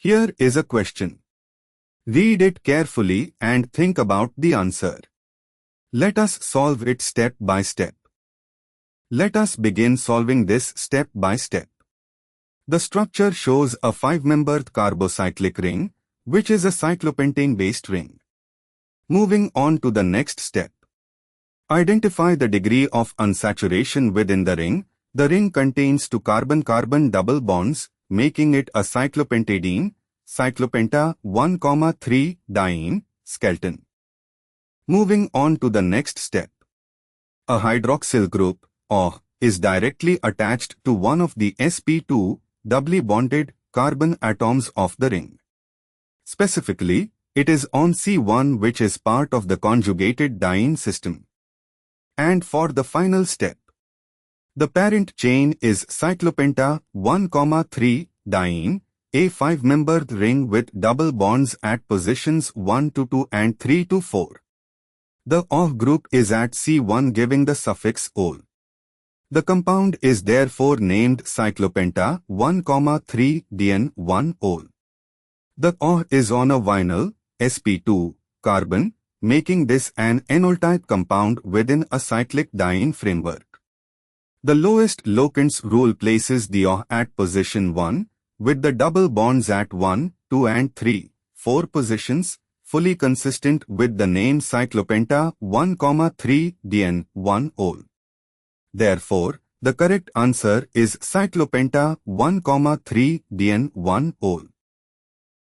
Here is a question. Read it carefully and think about the answer. Let us solve it step by step. Let us begin solving this step by step. The structure shows a 5-membered carbocyclic ring, which is a cyclopentane-based ring. Moving on to the next step. Identify the degree of unsaturation within the ring. The ring contains 2 carbon-carbon double bonds, making it a cyclopentadiene, cyclopenta-1, 3-diene, skeleton. Moving on to the next step. A hydroxyl group, OH, is directly attached to one of the sp2 doubly bonded carbon atoms of the ring. Specifically, it is on C1, which is part of the conjugated diene system. And for the final step, the parent chain is cyclopenta-1, 3-diene, a 5-membered ring with double bonds at positions 1 to 2 and 3 to 4. The OH group is at C1, giving the suffix -ol. The compound is therefore named cyclopenta-1, 3-diene-1-ol. The OH is on a vinyl, sp2, carbon, making this an enol-type compound within a cyclic diene framework. The lowest locants rule places the OH at position 1, with the double bonds at 1, 2 and 3, 4 positions, fully consistent with the name cyclopenta-1, 3-diene-1-ol. Therefore, the correct answer is cyclopenta-1, 3-diene-1-ol.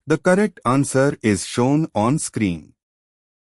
The correct answer is shown on screen.